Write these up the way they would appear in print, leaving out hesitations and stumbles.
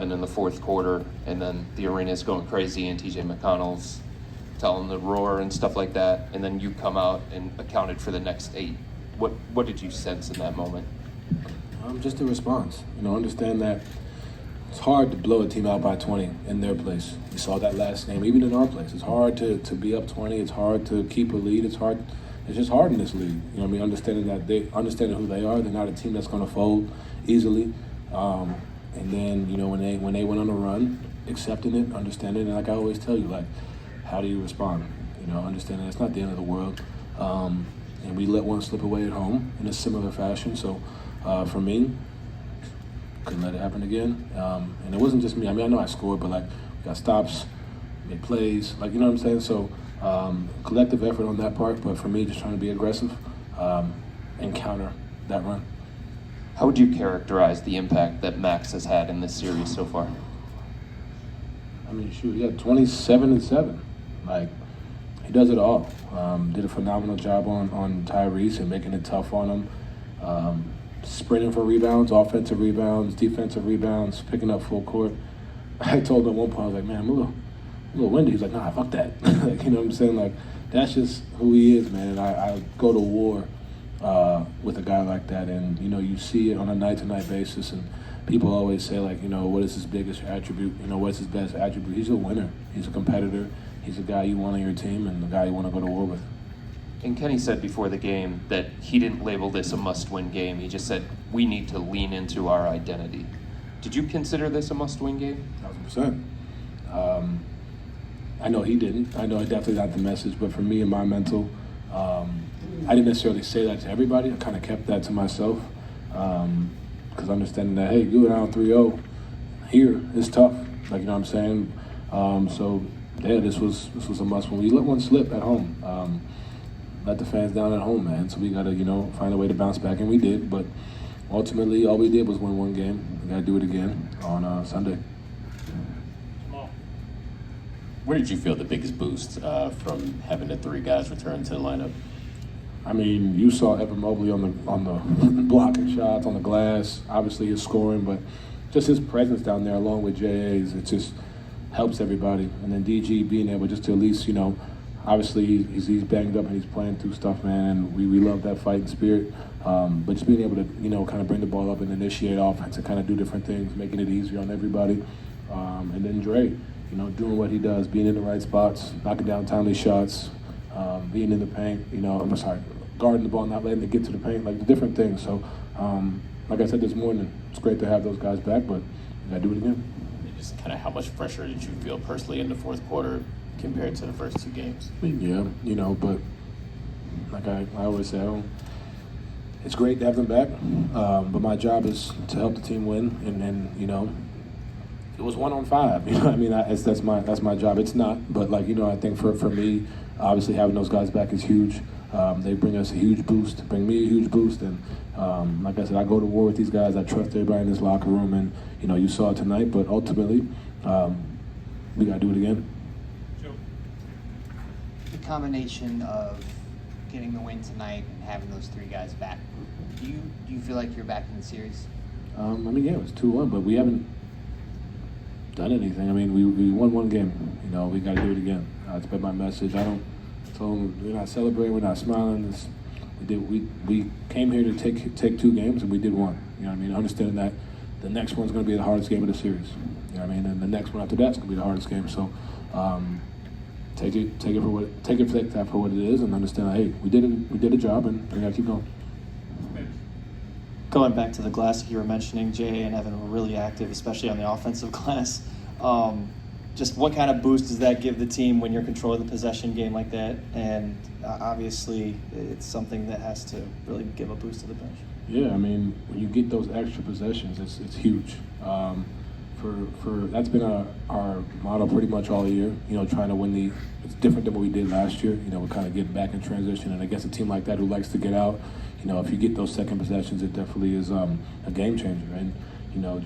and in the fourth quarter, and then the arena's going crazy, and TJ McConnell's telling the roar and stuff like that, and then you come out and accounted for the next 8. What did you sense in that moment? Just the response. Understand that it's hard to blow a team out by 20 in their place. We saw that last game, even in our place. It's hard to be up 20. It's hard to keep a lead. It's just hard in this league. Understanding who they are. They're not a team that's going to fold easily. And then, when they went on a run, accepting it, understanding it. Like I always tell you, like, how do you respond? Understanding it's not the end of the world. And we let one slip away at home in a similar fashion. So for me, couldn't let it happen again. And it wasn't just me. I know I scored, but like we got stops, made plays, like, you know what I'm saying? So collective effort on that part, but for me, just trying to be aggressive and counter that run. How would you characterize the impact that Max has had in this series so far? Shoot, he had 27 and 7. Like, he does it all. Did a phenomenal job on Tyrese and making it tough on him. Sprinting for rebounds, offensive rebounds, defensive rebounds, picking up full court. I told him at one point, I was like, man, I'm a little windy. He's like, nah, fuck that. Like, you know what I'm saying? Like, that's just who he is, man. I go to war with a guy like that, and, you see it on a night-to-night basis, and people always say, like, what is his biggest attribute? What's his best attribute? He's a winner. He's a competitor. He's a guy you want on your team and the guy you want to go to war with. And Kenny said before the game that he didn't label this a must-win game. He just said, we need to lean into our identity. Did you consider this a must-win game? 1,000%. I know he didn't. I know I definitely got the message, but for me and my mental, I didn't necessarily say that to everybody. I kind of kept that to myself because understanding that, hey, you down 3-0 here is tough. Like, you know what I'm saying? So, yeah, this was a must-win. We let one slip at home. Let the fans down at home, man. So we got to, find a way to bounce back, and we did. But ultimately, all we did was win one game. We got to do it again on Sunday. Where did you feel the biggest boost from having the 3 guys return to the lineup? You saw Evan Mobley on the blocking shots, on the glass. Obviously, his scoring, but just his presence down there, along with J.A.'s, it just helps everybody. And then DG being able just to at least, obviously he's banged up and he's playing through stuff, man, and we love that fighting spirit. But just being able to, kind of bring the ball up and initiate offense and kind of do different things, making it easier on everybody. And then Dre, doing what he does, being in the right spots, knocking down timely shots, being in the paint, guarding the ball, not letting it get to the paint, like the different things. So, like I said this morning, it's great to have those guys back, but we gotta do it again. Just kind of how much pressure did you feel personally in the fourth quarter compared to the first 2 games? Yeah, but like I always say, it's great to have them back, but my job is to help the team win, and it was 1 on 5. That's my job. It's not, but I think for me, obviously having those guys back is huge. They bring us a huge boost, bring me a huge boost, and like I said, I go to war with these guys. I trust everybody in this locker room, and you saw it tonight, but ultimately, we gotta do it again. The combination of getting the win tonight and having those 3 guys back, do you feel like you're back in the series? Yeah, it was 2-1, but we haven't done anything. We won 1 game. We got to do it again. It's been my message. I don't tell them we're not celebrating, we're not smiling. We came here to take 2 games, and we did 1. Understanding that the next one's going to be the hardest game of the series. And the next one after that's going to be the hardest game. So take it for what it is, and understand that, hey, we did a job, and we got to keep going. Going back to the glass, you were mentioning Jay and Evan were really active, especially on the offensive glass. Just what kind of boost does that give the team when you're controlling the possession game like that? And obviously, it's something that has to really give a boost to the bench. Yeah, when you get those extra possessions, it's huge. That's been our motto pretty much all year. Trying to win it's different than what we did last year. We're kind of getting back in transition, and against a team like that who likes to get out, if you get those second possessions, it definitely is a game changer. And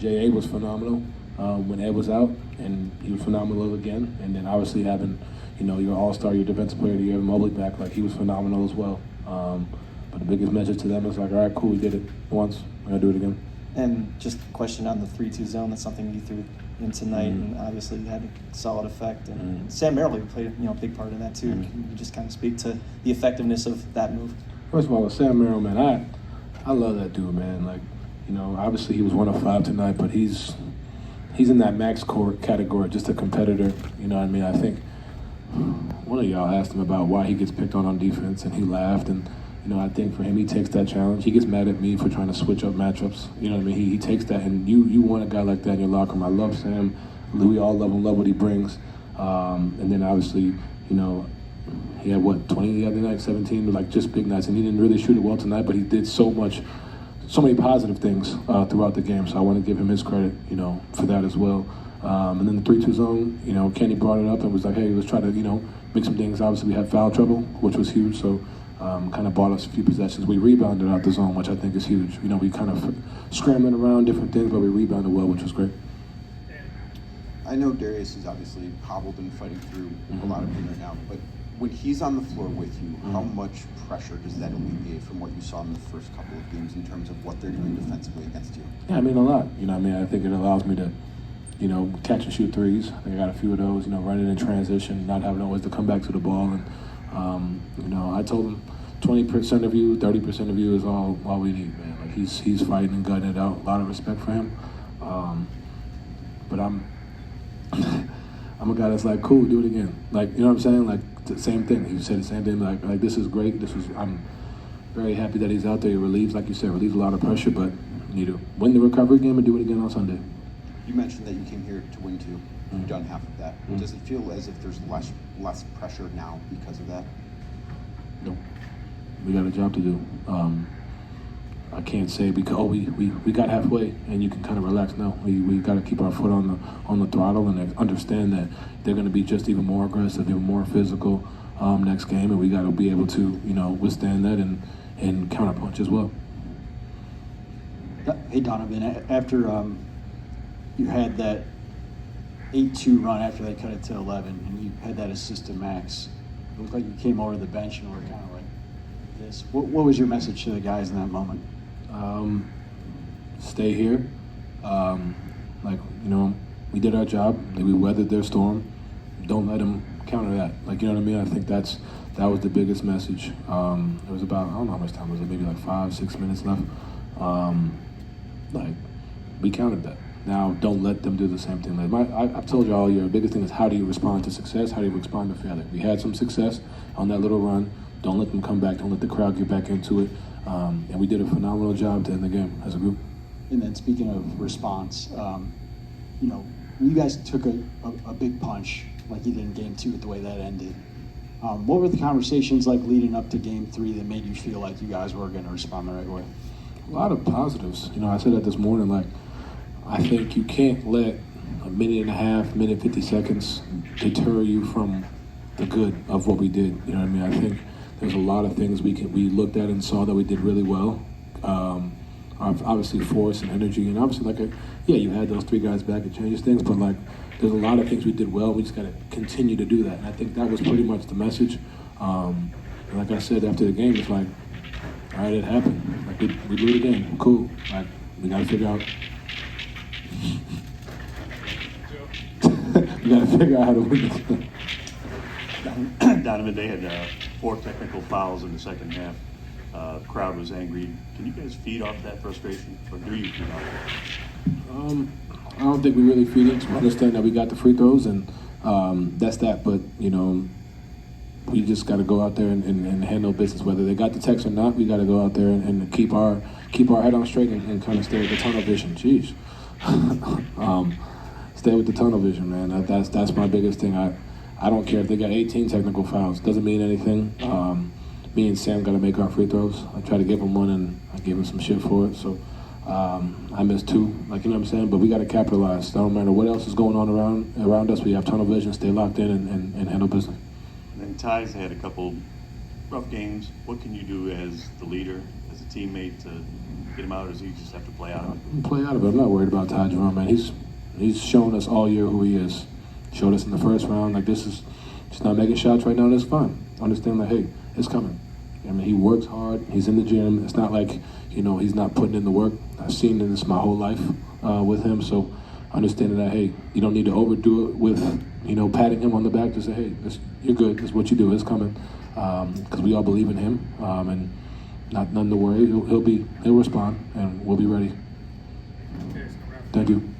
J.A. was phenomenal when Ed was out, and he was phenomenal again. And then obviously having your all-star, your defensive player of the year, Mobley back, he was phenomenal as well. But the biggest message to them is all right, cool, we did it once, we're gonna do it again. And just a question on the 3-2 zone, that's something you threw in tonight, and obviously had a solid effect. And Sam Merrill played a big part in that too. Can you just kind of speak to the effectiveness of that move? First of all, with Sam Merrill, man, I love that dude, man. Like, obviously he was 1 of 5 tonight, but he's in that max court category, just a competitor. You know what I mean? I think one of y'all asked him about why he gets picked on defense, and he laughed. And I think for him, he takes that challenge. He gets mad at me for trying to switch up matchups. You know what I mean? He takes that, and you want a guy like that in your locker room. I love Sam. We all love him, love what he brings. And then obviously, he had 20 the other night, 17, like just big nights, and he didn't really shoot it well tonight, but he did so many positive things throughout the game. So I want to give him his credit, for that as well. And then the 3-2 zone, Kenny brought it up and was like, hey, let's try to, make some things. Obviously, we had foul trouble, which was huge. So kind of bought us a few possessions. We rebounded out the zone, which I think is huge. We kind of scrambling around different things, but we rebounded well, which was great. I know Darius is obviously hobbled and fighting through a lot of pain right now, but when he's on the floor with you, how much pressure does that alleviate from what you saw in the first couple of games in terms of what they're doing defensively against you? Yeah, I mean, a lot. I think it allows me to, catch and shoot threes. I think I got a few of those, running in transition, not having always to come back to the ball. And, I told him 20% of you, 30% of you is all we need, man. Like, he's fighting and gutting it out. A lot of respect for him. But I'm a guy that's like, cool, do it again. Like, you know what I'm saying? Like, the same thing. He said the same thing. Like this is great. I'm very happy that he's out there. He relieves, like you said, a lot of pressure. But you need to win the recovery game and do it again on Sunday. You mentioned that you came here to win 2. You've done half of that. Does it feel as if there's less pressure now because of that? No. We got a job to do. I can't say because we got halfway and you can kind of relax. No, we got to keep our foot on the throttle and understand that they're going to be just even more aggressive, even more physical next game, and we got to be able to withstand that and counterpunch as well. Hey Donovan, after you had that 8-2 run after they cut it to 11, and you had that assist to Max, it looked like you came over the bench and were kind of like this. What was your message to the guys in that moment? Stay here. We did our job. We weathered their storm. Don't let them counter that. Like, you know what I mean? I think that was the biggest message. It was about, I don't know how much time was it, maybe like 5-6 minutes left. We countered that. Now, don't let them do the same thing. I've told you all year, the biggest thing is how do you respond to success? How do you respond to failure? We had some success on that little run. Don't let them come back. Don't let the crowd get back into it. And we did a phenomenal job to end the game as a group. And then speaking of response, you guys took a big punch like you did in Game 2 with the way that ended. What were the conversations like leading up to Game 3 that made you feel like you guys were going to respond the right way? A lot of positives. I said that this morning, I think you can't let a minute and a half, minute 50 seconds deter you from the good of what we did. You know what I mean? I think there's a lot of things we looked at and saw that we did really well. Obviously force and energy, and obviously you had those 3 guys back, it changes things, but there's a lot of things we did well. We just got to continue to do that, and I think that was pretty much the message. And like I said after the game, it's like, all right, it happened. We blew the game, cool. We got to figure out. We got to figure out how to win this game. Donovan, they had 4 technical fouls in the second half. The crowd was angry. Can you guys feed off that frustration, or do you feed off it? I don't think we really feed into it. We understand that we got the free throws, and that's that. But we just got to go out there and handle business. Whether they got the text or not, we got to go out there and keep our head on straight and kind of stay with the tunnel vision. Jeez, stay with the tunnel vision, man. That's my biggest thing. I don't care if they got 18 technical fouls. Doesn't mean anything. Me and Sam got to make our free throws. I tried to give him one, and I gave him some shit for it. So I missed 2, you know what I'm saying? But we got to capitalize. It don't matter what else is going on around us. We have tunnel vision, stay locked in, and handle business. And then Ty's had a couple rough games. What can you do as the leader, as a teammate, to get him out, or does he just have to play out of it? Play out of it. I'm not worried about Ty Jerome, man. He's shown us all year who he is. Showed us in the first round, this is just not making shots right now, that's fine. Understand hey, it's coming. I mean, he works hard, he's in the gym. It's not like, he's not putting in the work. I've seen this my whole life with him, so understanding that, hey, you don't need to overdo it with, patting him on the back to say, hey, you're good. This is what you do. It's coming. Because we all believe in him, and nothing to worry. He'll respond, and we'll be ready. Thank you.